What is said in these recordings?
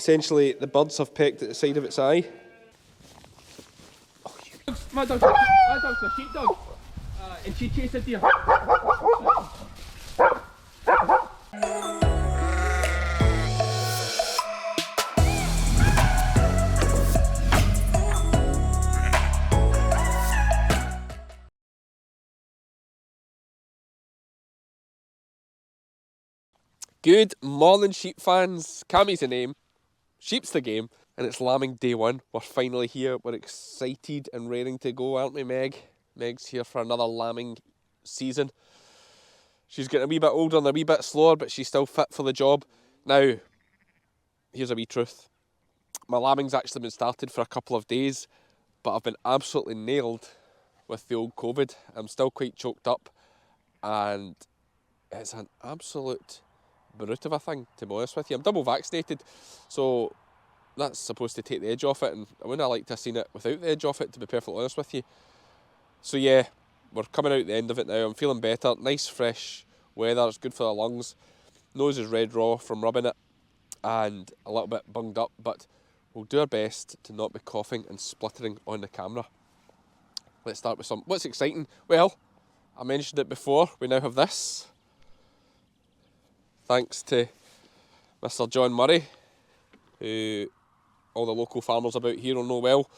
essentially the birds have pecked at the side of its eye. My dog's a sheepdog, and she chased a deer. Good morning, sheep fans. Cammy's the name, sheep's the game, and it's lambing day one. We're finally here. We're excited and raring to go, aren't we, Meg? Meg's here for another lambing season. She's getting a wee bit older and a wee bit slower, but she's still fit for the job. Now, here's a wee truth. My lambing's actually been started for a couple of days, but I've been absolutely nailed with the old COVID. I'm still quite choked up, and it's an absolute brute of a thing, to be honest with you. I'm double vaccinated, so that's supposed to take the edge off it, and I wouldn't have liked to have seen it without the edge off it, to be perfectly honest with you. So yeah, we're coming out the end of it now. I'm feeling better. Nice fresh weather, it's good for the lungs. Nose is red raw from rubbing it, and a little bit bunged up, but we'll do our best to not be coughing and spluttering on the camera. Let's start with what's exciting? Well, I mentioned it before, we now have this. Thanks to Mr. John Murray, who all the local farmers about here will know well.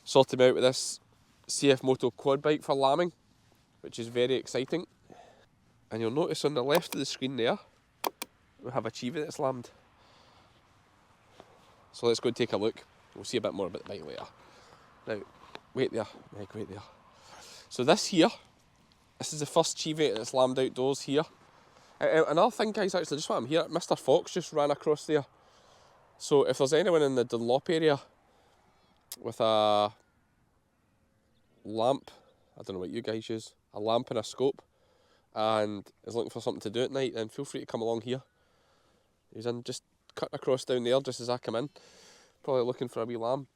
Sorted me out with this CF Moto quad bike for lambing, which is very exciting. And you'll notice on the left of the screen there, we have a Chiva that's lambed. So let's go and take a look. We'll see a bit more about the bike later. Now, wait there, Meg, wait there. So this is the first Chiva that's lambed outdoors here. Another thing, guys, actually, just while I'm here, Mr. Fox just ran across there. So if there's anyone in the Dunlop area with a lamp, I don't know what you guys use, a lamp and a scope, and is looking for something to do at night, then feel free to come along here. He's in just cutting across down there just as I come in. Probably looking for a wee lamb.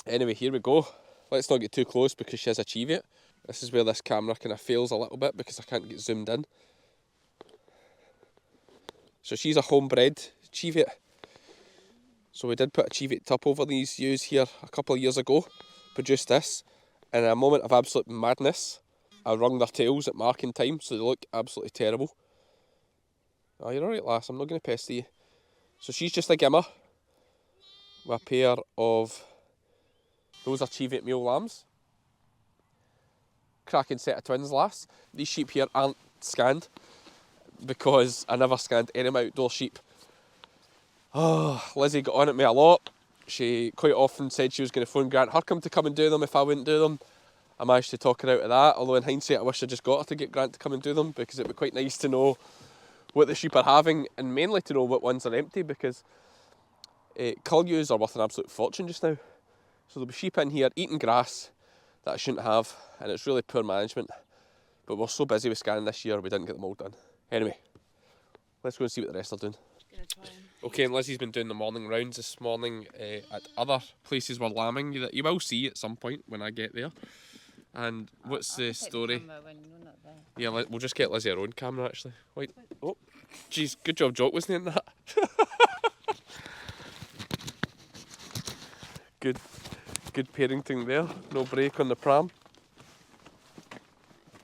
Anyway, here we go. Let's not get too close because she has achieved it. This is where this camera kind of fails a little bit because I can't get zoomed in. So she's a homebred Cheviot. So we did put a Cheviot tup over these ewes here a couple of years ago. Produced this. And in a moment of absolute madness, I wrung their tails at marking time, so they look absolutely terrible. Oh, you're alright, lass, I'm not going to pester you. So she's just a gimmer with a pair of, those are Cheviot mule lambs. Cracking set of twins, lass. These sheep here aren't scanned, because I never scanned any of my outdoor sheep. Oh, Lizzie got on at me a lot. She quite often said she was going to phone Grant Hurcomb to come and do them if I wouldn't do them. I managed to talk her out of that, although in hindsight I wish I just got her to get Grant to come and do them, because it would be quite nice to know what the sheep are having, and mainly to know what ones are empty, because cull ewes are worth an absolute fortune just now. So there'll be sheep in here eating grass that I shouldn't have, and it's really poor management. But we're so busy with scanning this year we didn't get them all done. Anyway, let's go and see what the rest are doing. Okay, and Lizzie's been doing the morning rounds this morning at other places we're lambing that you will see at some point when I get there. And what's the story? Yeah, we'll just get Lizzie her own camera actually. Wait. Oh, jeez, good job Jock wasn't in that. Good parenting there. No break on the pram.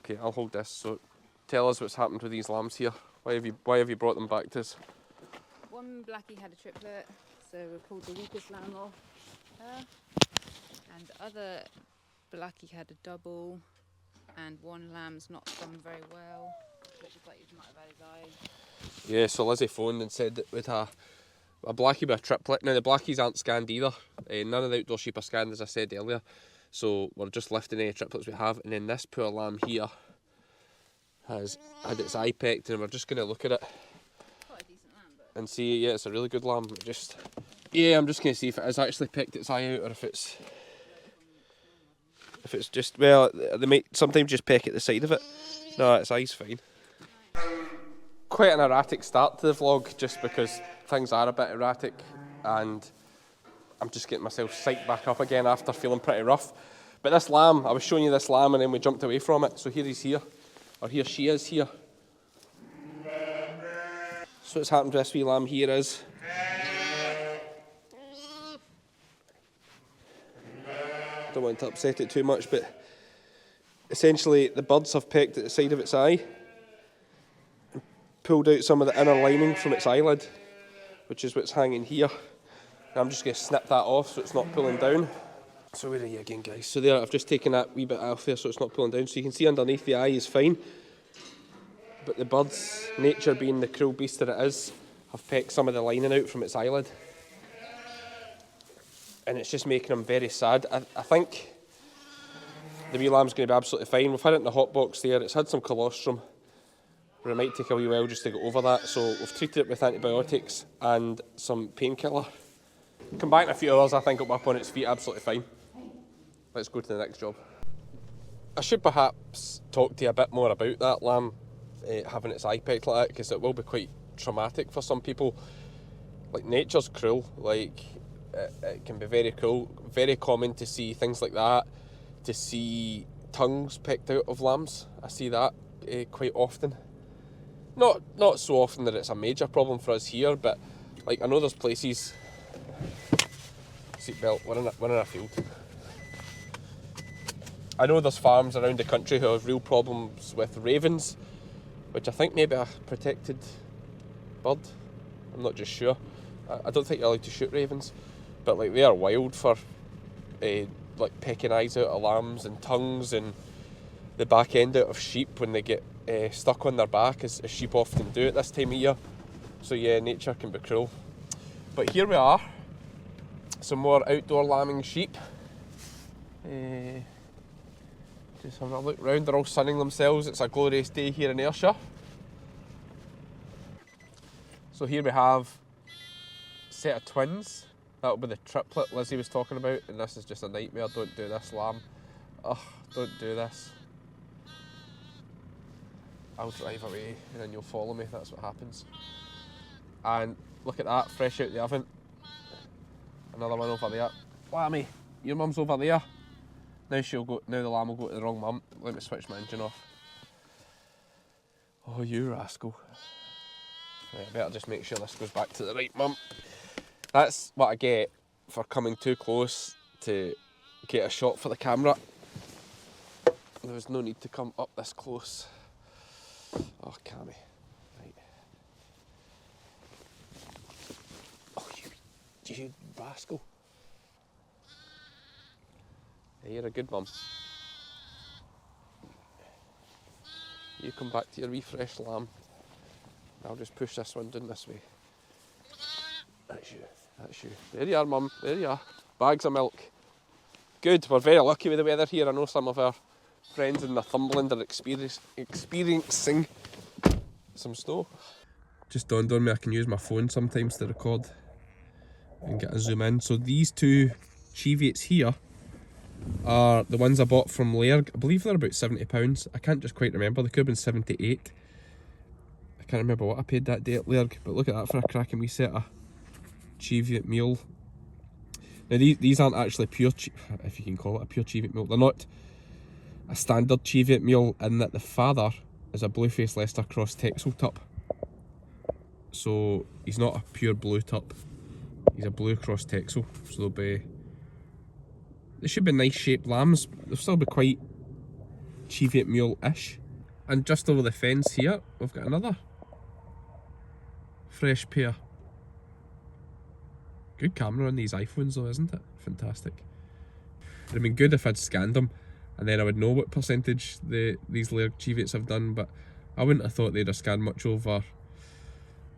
Okay, I'll hold this. So, tell us what's happened with these lambs here. Why have you brought them back to us? One blackie had a triplet, so we pulled the weakest lamb off her, and the other blackie had a double, and one lamb's not done very well. Looks like he might have had his eye. Yeah, so Lizzie phoned and said that with a blackie with a triplet. Now the blackies aren't scanned either. None of the outdoor sheep are scanned, as I said earlier. So we're just lifting any triplets we have, and then this poor lamb here has had its eye pecked, and we're just going to look at it. Quite a decent lamb, but and see, yeah, it's a really good lamb. Yeah, I'm just going to see if it has actually picked its eye out, or if it's just, well, they might sometimes just peck at the side of it. No, its eye's fine. Quite an erratic start to the vlog, just because things are a bit erratic, and I'm just getting myself psyched back up again after feeling pretty rough. But this lamb, I was showing you this lamb and then we jumped away from it, so here he's here, or here she is here. So what's happened to this wee lamb here is, Don't want to upset it too much, but essentially the birds have pecked at the side of its eye and pulled out some of the inner lining from its eyelid, which is what's hanging here. And I'm just going to snip that off so it's not pulling down. So where are you again, guys? So there, I've just taken that wee bit off there so it's not pulling down. So you can see underneath the eye is fine. But the bird's nature, being the cruel beast that it is, have pecked some of the lining out from its eyelid. And it's just making them very sad. I think the wee lamb's going to be absolutely fine. We've had it in the hot box there. It's had some colostrum, but it might take a wee while just to get over that. So we've treated it with antibiotics and some painkiller. Come back in a few hours, I think it'll be up on its feet absolutely fine. Let's go to the next job. I should perhaps talk to you a bit more about that lamb having its eye pecked like that, because it will be quite traumatic for some people. Like, nature's cruel. Like, it can be very cruel. Very common to see things like that, to see tongues pecked out of lambs. I see that quite often. Not so often that it's a major problem for us here, but like, I know there's places. Seatbelt. We're in a field. I know there's farms around the country who have real problems with ravens, which I think may be a protected bird. I'm not just sure. I don't think you're allowed to shoot ravens, but like, they are wild for like pecking eyes out of lambs and tongues and the back end out of sheep when they get stuck on their back, as sheep often do at this time of year. So yeah, nature can be cruel. But here we are, some more outdoor lambing sheep. Just having a look round, they're all sunning themselves. It's a glorious day here in Ayrshire. So here we have a set of twins. That'll be the triplet Lizzie was talking about, and this is just a nightmare. Don't do this, lamb. Ugh, don't do this. I'll drive away and then you'll follow me, that's what happens. And look at that, fresh out the oven. Another one over there. Lammy, your mum's over there. Now the lamb will go to the wrong mum. Let me switch my engine off. Oh, you rascal. Right, I better just make sure this goes back to the right mum. That's what I get for coming too close to get a shot for the camera. There was no need to come up this close. Oh, Cammy. Right. Oh, you rascal. Yeah, you're a good mum. You come back to your wee fresh lamb. I'll just push this one down this way. That's you. That's you. There you are, mum. There you are. Bags of milk. Good. We're very lucky with the weather here. I know some of our friends in Northumberland are experiencing some snow. Just dawned on me I can use my phone sometimes to record and get a zoom in. So these two Cheviates here are the ones I bought from Lairg. I believe they're about £70. I can't just quite remember. They could have been 78. I can't remember what I paid that day at Lairg, but look at that for a cracking wee set of Cheviot meal. Now these aren't actually pure, if you can call it a pure Cheviot meal. They're not a standard Cheviot meal in that the father is a blue-faced Leicester cross Texel tup. So he's not a pure blue tup. He's a blue cross Texel. So they should be nice shaped lambs. They'll still be quite Cheviot meal-ish. And just over the fence here, we've got another fresh pair. Good camera on these iPhones though, isn't it? Fantastic. It'd have been good if I'd scanned them and then I would know what percentage these Lairg Cheviates have done, but I wouldn't have thought they'd have scanned much over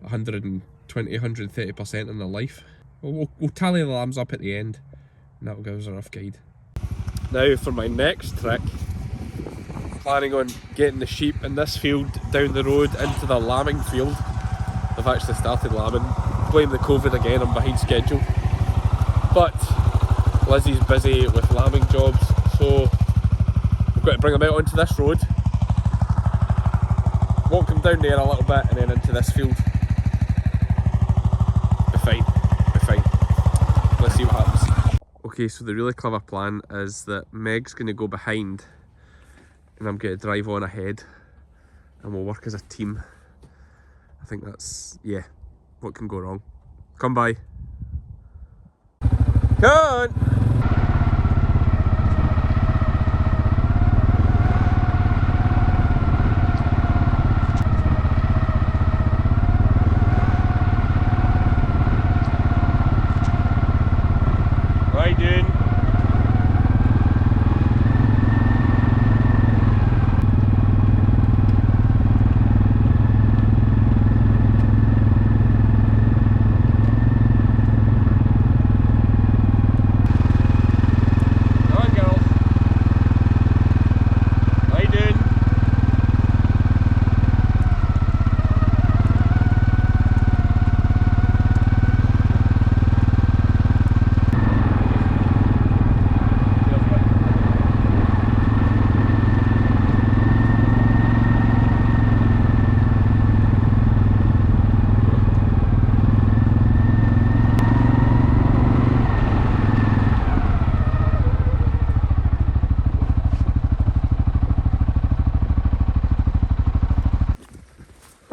120, 130% in their life. We'll tally the lambs up at the end and that'll give us a rough guide. Now for my next trick, planning on getting the sheep in this field down the road into the lambing field. They've actually started lambing. Blame the COVID again, I'm behind schedule. But Lizzie's busy with lambing jobs, so we've got to bring them out onto this road, walk them down there a little bit and then into this field. Be fine, be fine. Let's see what happens. Okay, so the really clever plan is that Meg's going to go behind and I'm going to drive on ahead and we'll work as a team. I think that's, yeah, what can go wrong? Come by. Come on!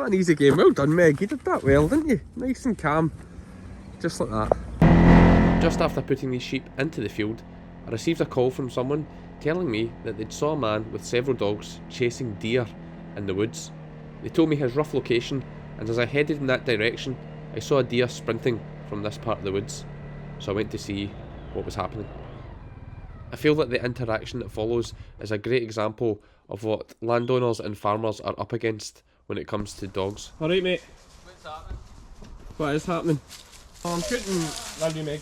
an easy game. Well done, Meg. You did that well, didn't you? Nice and calm. Just like that. Just after putting these sheep into the field, I received a call from someone telling me that they'd saw a man with several dogs chasing deer in the woods. They told me his rough location, and as I headed in that direction, I saw a deer sprinting from this part of the woods, so I went to see what was happening. I feel that the interaction that follows is a great example of what landowners and farmers are up against when it comes to dogs. Alright, mate. What's happening? What is happening? I'm cutting, Randy Meg.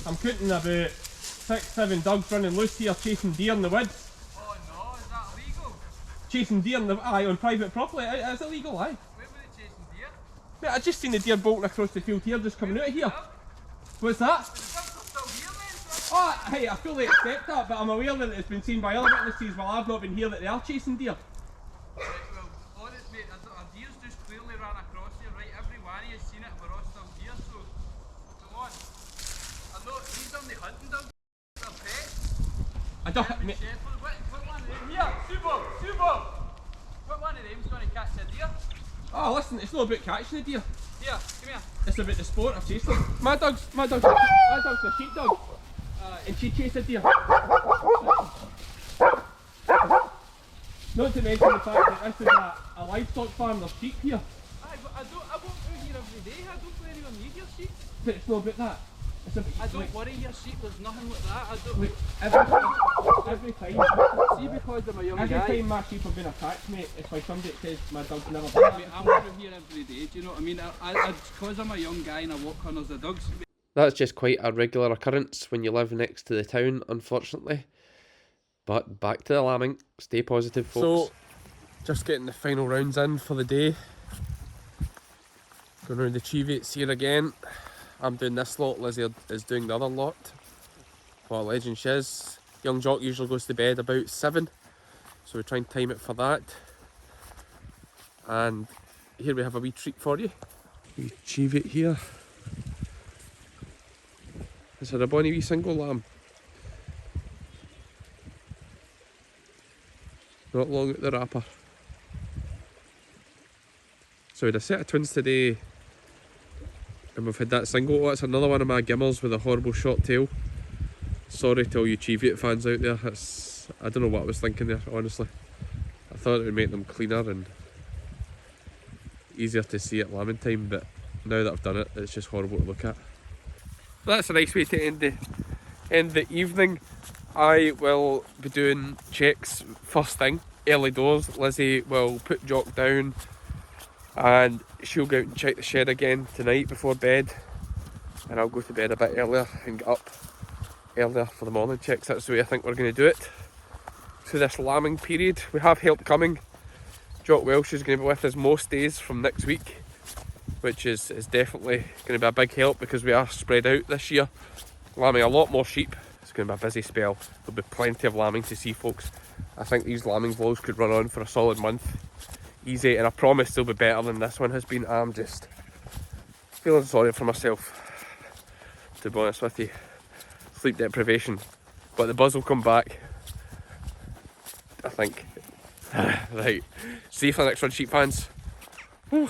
I'm cutting about 6-7 dogs running loose here chasing deer in the woods. Oh no, is that illegal? Chasing deer in the, aye, on private property. It's illegal, aye. Where were they chasing deer? Mate, I just seen the deer bolting across the field here, just coming out of here. What's that? The dogs are still here, mate. Oh, hey, I fully accept that, but I'm aware that it's been seen by other witnesses while I've not been here that they are chasing deer. Right, well, honest mate, a deer's just clearly ran across here, right? Every one of you's seen it, we're all still here, so come on. I know these aren't the hunting dogs, they're pets. I don't, German mate, shepherds. What one of them? Here, Subo! What one of them's going to catch a deer? oh listen, it's not about catching a deer. Here, come here. It's about the sport of chasing them. My dog's a sheepdog. And she chased a deer. Not to mention the fact that this is a livestock farm, there's sheep here. Aye, but I walk through here every day, I don't really even need your sheep. But it's not about that. It's about, I don't worry your sheep, there's nothing like that. I don't. every time. See, because I'm a young Every guy. time my sheep have been attacked, mate, it's like somebody says my dog's never been Mate, I'm through here every day, do you know what I mean? Because I'm a young guy and I walk corners of dogs. That's just quite a regular occurrence when you live next to the town, unfortunately. But back to the lambing. Stay positive, folks. So, just getting the final rounds in for the day. Going around the Cheevates here again. I'm doing this lot, Lizzy is doing the other lot. What a legend she is. Young Jock usually goes to bed about 7, so we try and time it for that. And here we have a wee treat for you. We Cheevate here. This is a bonny wee single lamb. Not long at the wrapper. So we had a set of twins today, and we've had that single. Oh, it's another one of my gimmers with a horrible short tail. Sorry to all you Cheevates fans out there. I don't know what I was thinking there, honestly. I thought it would make them cleaner and easier to see at lambing time, but now that I've done it, it's just horrible to look at. That's a nice way to end the evening. I will be doing checks first thing, early doors. Lizzy will put Jock down and she'll go out and check the shed again tonight before bed, and I'll go to bed a bit earlier and get up earlier for the morning checks. That's the way I think we're going to do it through this lambing period. We have help coming. Jock Welsh is going to be with us most days from next week, which is definitely going to be a big help because we are spread out this year, lambing a lot more sheep. It's going to be a busy spell. There'll be plenty of lambing to see, folks. I think these lambing vlogs could run on for a solid month easy, and I promise they'll be better than this one has been. I'm just feeling sorry for myself, to be honest with you. Sleep deprivation, but the buzz will come back, I think. Right, see you for the next one, sheep fans. Whew.